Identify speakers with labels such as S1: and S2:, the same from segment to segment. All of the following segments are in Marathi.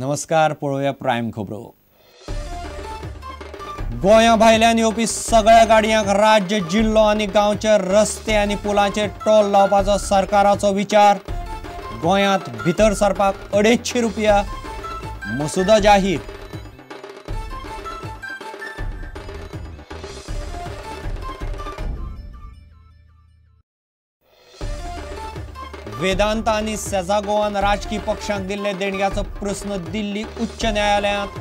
S1: नमस्कार, पळोवया प्रायम खबरो। गोंया भायल्यान येवपी सगळ्या गाडयांक राज्य, जिल्लो आनी गांवचे रस्ते आनी पुलांचेर टोल लावपाचो सरकाराचो विचार। गोंयांत भितर सरपाक 250 रुपया मसुदो जाहीर। वेदांत आनी सेझागोवान राजकीय पक्षांक दिल्ले देणग्याचो प्रस्न दिल्ली उच्च न्यायालयांत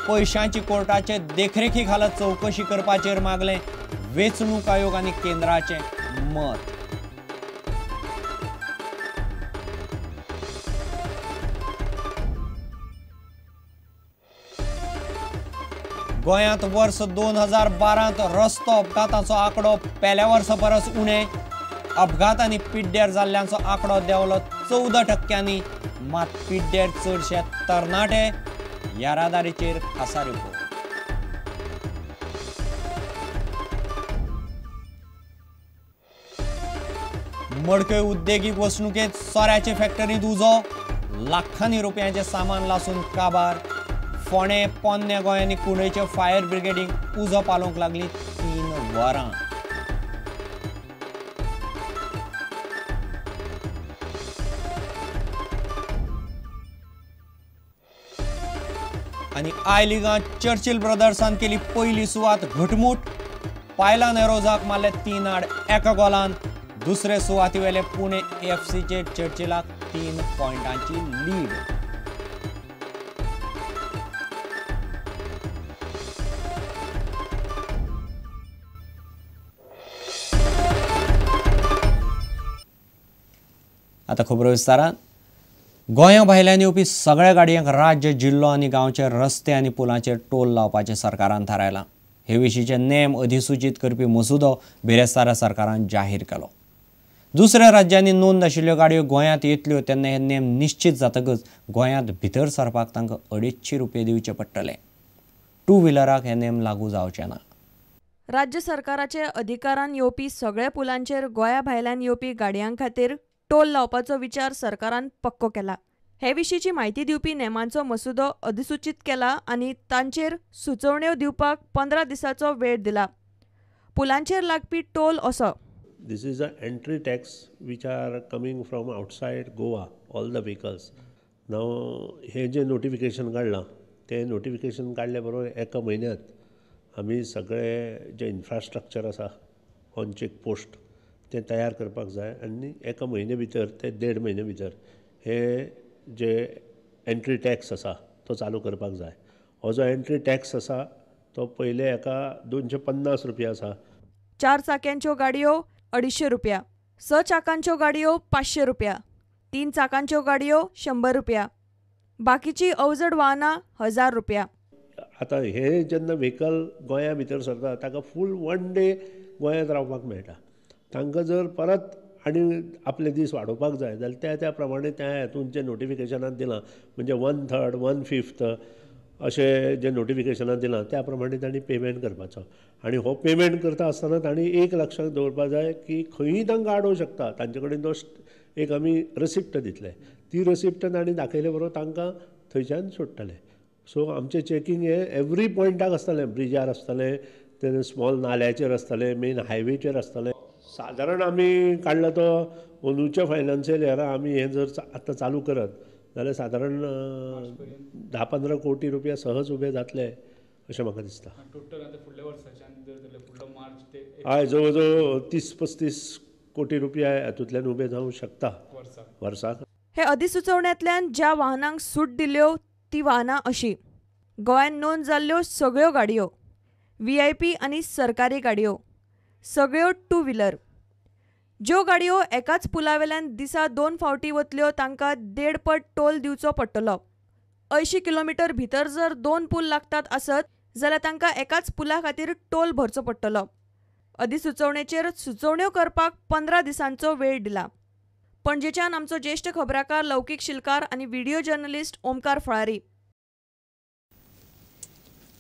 S1: पैशांची कोर्टाचे देखरेखी खाला चौकशी करपाचेर मागले वेंचणूक आयोग आनी केंद्राचे मत। गोंयांत वर्स 2012 रस्तो अपघातांचो आंकडो पेल्या वर्सा परस उणे। अपघात आनी पिड्ड्यार जाल्ल्यांचो आंकडो देंवलो 14%। मात पिड्ड्यार चडशे तरणाटे। येरादारीचेर खासा रिपोर्ट। मडकय उद्देगीक वसणुकेंत सोऱ्याचे फॅक्टरींत उजो। लाखांनी रुपयांचे सामान लासून काबार। फोंडे, पोन्ने गोंय आनी कुंडयचे फायर ब्रिगेडीक उजो पालोवंक लागली 3 वरां। आनी आय लिगांत चर्चिल ब्रदर्सान केली पयली सुवात घटमूट। पायला नेरोजाक मारले 3-1 गोलान। दुसरे सुवाती वेले पुणे एफसीचे चर्चिलाक 3 पॉयंटांची लीड। आता खबरो विस्तारान। गोंया भायल्यान येवपी सगळ्या गाडयांक राज्य, जिल्लो आनी गांवचे रस्ते आनी पुलांचेर टोल लावपाचें सरकारान थारायलां। हे विशींचे नेम अधिसूचीत करपी मसुदो बिरेस्तारा सरकारान जाहीर केलो। दुसऱ्या राज्यांनी नोंद आशिल्ल्यो गाडयो गोंयांत येतल्यो तेन्ना हे नेम निश्चित जातकच गोंयांत भितर सरपाक तांकां 250 रुपये दिवचे पडटले। टू व्हिलराक हे नेम लागू जावचे ना।
S2: राज्य सरकाराचे अधिकारान येवपी सगळ्या पुलांचेर गोंया भायल्यान येवपी गाडयां खातीर टोल लावपाचो विचार सरकारान पक्को केला। हे विशींची म्हायती दिवपी नेमांचो मसुदो अधिसूचीत केला आनी तांचेर सुचोवण्यो दिवपाक 15 दिसांचो वेळ दिला। पुलांचेर लागपी टोल असो।
S3: This is an entry tax which are coming from outside Goa, all the vehicles. Now, हे जे नोटिफिकेशन काढलां ते नोटिफिकेशन काडले बरोबर 1 म्हयन्यांत आमी सगळे जे इन्फ्रास्ट्रक्चर आसा ऑन चेक पोस्ट ते तयार करपाक जाय आनी 1 म्हयने भितर ते 1.5 म्हयने भितर हे जे एंट्री टॅक्स आसा तो चालू करपाक जाय। हो जो एंट्री टॅक्स आसा तो पयले एका 250 रुपया आसा।
S2: 4 चाक्यांच्यो गाडयो 250 रुपया, 6 चाकांच्यो गाडयो 500 रुपया, 3 चाकांच्यो गाडयो 100 रुपया, बाकीची अवजड वाहनां 1000 रुपया।
S3: आता हे जेन्ना व्हेकल गोंया भितर सरता ताका फूल 1 डे गोंयांत रावपाक मेळटा। तांकां जर परत आनी आपले दीस वाडोवपाक जाय जाल्यार त्या प्रमाणे त्या हातूंत जे नोटिफिकेशनांत दिलां म्हणजे 1/3, 1/5 अशें जे नोटिफिकेशनांत दिलां त्या प्रमाणे तांणी पेमेंट करपाचो। आनी हो पेमेंट करता आसतना तांणी एक लक्षांत दवरपाक जाय की खंयी तांकां आडोवं शकता तांचे कडेन तो एक आमी रसिप्ट दितले। ती रसिप्ट तांणी दाखयले बरोबर तांकां थंयच्यान सोडटले। सो आमचें चॅकींग हे एवरी पॉयंटाक आसतलें, ब्रिजार आसतलें, ते स्मॉल नाल्याचेर आसतलें, मेन हायवेचेर आसतलें। सादारण आमी काडलो तो अंदूच्या फायनान्शियल इयरा आमी हें जर आतां चालू करत जाल्यार सादारण 10-15 कोटी रुपया सहज उबे जातले अशें म्हाका दिसता। हय, जवळ जवळ 30-35 कोटी रुपया हातूंतल्यान उबे जावंक शकता वर्साक।
S2: हे अधिसुचोवण्यांतल्यान ज्या वाहनांक सूट दिल्यो ती वाहनां अशीं: गोंयांत नोंद जाल्ल्यो सगळ्यो गाडयो, VIP आनी सरकारी गाडयो, सगळ्यो टू व्हिलर। ज्यो गाडयो एकाच पुलावेल्यान दिसा 2 फावटी वतल्यो तांकां 1.5 पट टोल दिवचो पडटलो। 80 किलोमीटर भितर जर 2 पूल लागतात आसत जाल्यार तांकां एकाच पुला खातीर टोल भरचो पडटलो। अधिसुचोवणेचेर सुचोवण्यो करपाक 15 दिसांचो वेळ दिला। पणजेच्यान आमचो ज्येश्ठ खबराकार लौकीक शिलकार आनी व्हिडिओ जर्नलिस्ट ओमकार फळारी।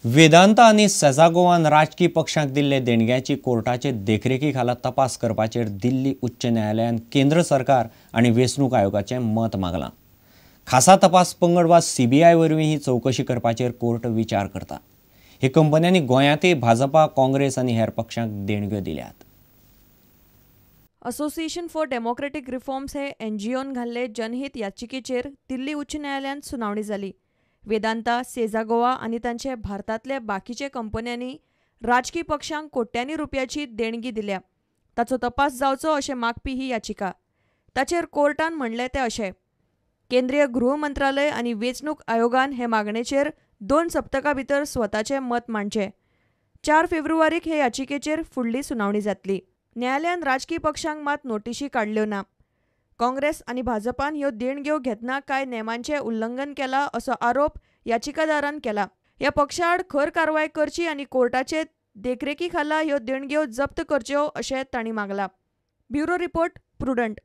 S1: वेदांत आनी सेझागोवान राजकीय पक्षांक दिल्ले देणग्याची कोर्टाचे देखरेखी खाला तपास करपाचेर दिल्ली उच्च न्यायालयान केंद्र सरकार आनी वेंचणूक आयोगाचें मत मागलां। खासा तपास पंगड वा CBI वरवीं ही चौकशी करपाचेर कोर्ट विचार करता. हे कंपन्यांनी गोंयांतय भाजपा, काँग्रेस आनी हेर पक्षांक देणग्यो दिल्यात.
S2: असोसिएशन फॉर डेमोक्रेटिक रिफॉर्म्स हे NGOन घाल्ले जनहीत याचिकेचेर दिल्ली उच्च न्यायालयात सुनावणी जाली. वेदांता, सेजा गोवा आनी तांचे भारतांतले बाकीचे कंपन्यांनी राजकी पक्षांक कोट्यांनी रुपयाची देणगी दिल्या. ताचो तपास जावचो अशें मागपी ही याचिका. ताचेर कोर्टान म्हणलें तें अशें: केंद्रीय गृह मंत्रालय आनी वेंचणूक आयोगान हे मागणेचेर 2 सप्तकां भितर स्वताचें मत मांडचें. 4 फेब्रुवारीक हे याचिकेचेर फुडली सुनावणी जातली. न्यायालयान राजकी पक्षांक मात नोटीशी काडल्यो ना. काँग्रेस आनी भाजपान ह्यो देणग्यो घेतना कांय नेमांचें उल्लंघन केलां असो आरोप याचिकादारान केला. ह्या पक्षा आड खर कारवाय करची आनी कोर्टाचे देखरेखी खाला ह्यो देणग्यो जप्त करच्यो अशें तांणी मागलां. Bureau report, prudent.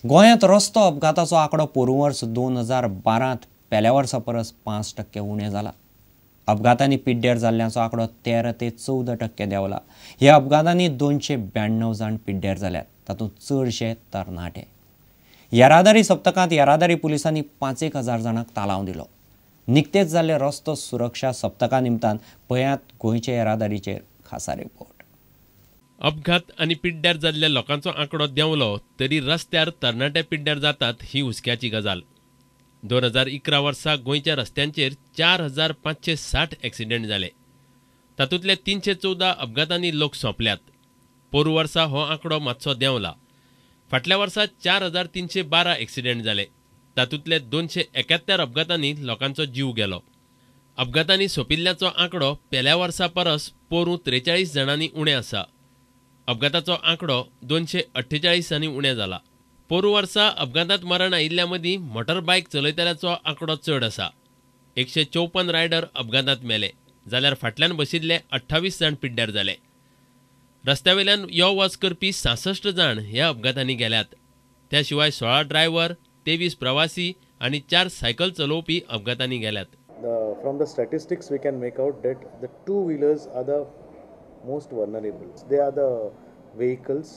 S1: गोंयांत रस्तो अपघाताचो आंकडो पोरूं वर्स 2012त पेल्या वर्सा परस 5% उणें जाला. अपघातांनी पिड्ड्यार जाल्ल्यांचो आंकडो 13 ते 14% देंवला. ह्या अपघातांनी 292 जाण पिड्ड्यार जाल्यात, तातूंत चडशे तरणाटे. येरादारी सप्तकांत येरादारी पुलिसांनी 5,000 जाणांक तालाव दिलो. निकतेच जाल्ले रस्तो सुरक्षा सप्तका निमतान पळयात गोंयचे येरादारीचेर खासा रिपोर्ट.
S4: अपघात आनी पिड्ड्यार जाल्ल्या लोकांचो आंकडो देंवलो तरी रस्त्यार तरणाटे पिड्ड्यार जातात ही हुस्क्याची गजाल. 2011 वर्सा गोंयच्या रस्त्यांचेर 4,560 ॲक्सिडेंट जाले. तातूंतले 314 अपघातांनी लोक सोंपल्यात. पोरूं वर्सा हो आंकडो मातसो देंवला. फाटल्या वर्सा 4,312 ॲक्सिडेंट जाले. तातूंतले 271 अपघातांनी लोकांचो जीव गेलो. अपघातांनी सोंपिल्ल्याचो आंकडो पेल्या वर्सा परस पोरूं 43 जाणांनी उणें आसा. अपघाताचो आंकडो 248 उणें जाला. पोरूं वर्सा अपघातांत मरण आयिल्ल्या मदीं मोटरबायक चलयतल्याचो आंकडो चड आसा. 154 रायडर अपघातांत मेले, जाल्यार फाटल्यान बशिल्ले 28 जाण पिड्ड्यार जाले. रस्त्यावेल्यान यो वच करपी 66 जाण ह्या अपघातांनी गेल्यात. त्या शिवाय 16 ड्रायव्हर, 23 प्रवासी आनी 4 सायकल चलोवपी अपघातांनी गेल्यात.
S5: From the statistics, we can make out that the two-wheelers are the most vulnerable. They are the vehicles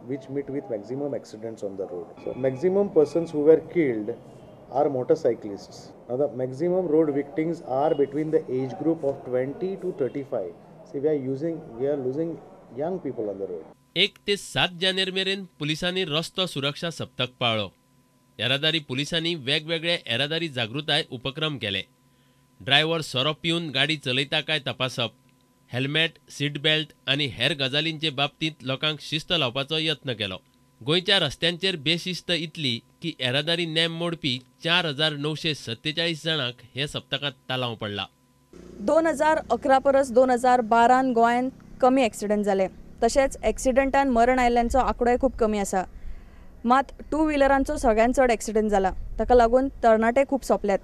S5: which meet with maximum accidents on the road. So maximum persons who were killed are motorcyclists. Now the maximum road victims are between the age group of 20 to 35. See, we are losing young people on the road.
S4: 1 ते 7 जानेर मेरेन पुलिसांनी रस्तो सुरक्षा सप्तक पाळ्ळो. येरादारी पुलिसांनी वेगवेगळे येरादारी जागृताय उपक्रम केले. ड्रायव्हर सोरो पिवन गाडी चलयता काय तपासप, हेल्मेट, सीट बेल्ट आनी हेर गजालींचे बाबतींत लोकांक शिस्त लावपाचो यत्न केलो. गोंयच्या रस्त्यांचेर बेशिस्त इतली की येरादारी नेम मोडपी 4,947 जाणांक हे सप्तकांत तालाव पडला.
S2: 2011 परस 2012 गोंयांत कमी ॲक्सिडंट जाले. तशेंच ॲक्सिडंटान मरण आयिल्ल्यांचो आंकडोय खूब कमी आसा. मात 2 व्हिलरांचो सगळ्यांत चड ॲक्सिडंट जाला. ताका लागून तरणाटे खूब सोंपल्यात.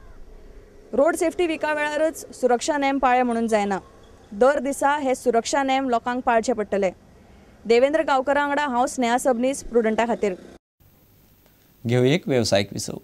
S2: रोड सेफ्टी विका वेळारच सुरक्षा नेम पाळ्ळे म्हणून जायना. दर दिसा हे सुरक्षा नेम लोकांक पाळचे पडटले. देवेंद्र गांवकरां वांगडा हांव स्नेहा सबनीस, प्रुडंटा खातीर.
S1: घेऊ एक वेवसायीक विसव.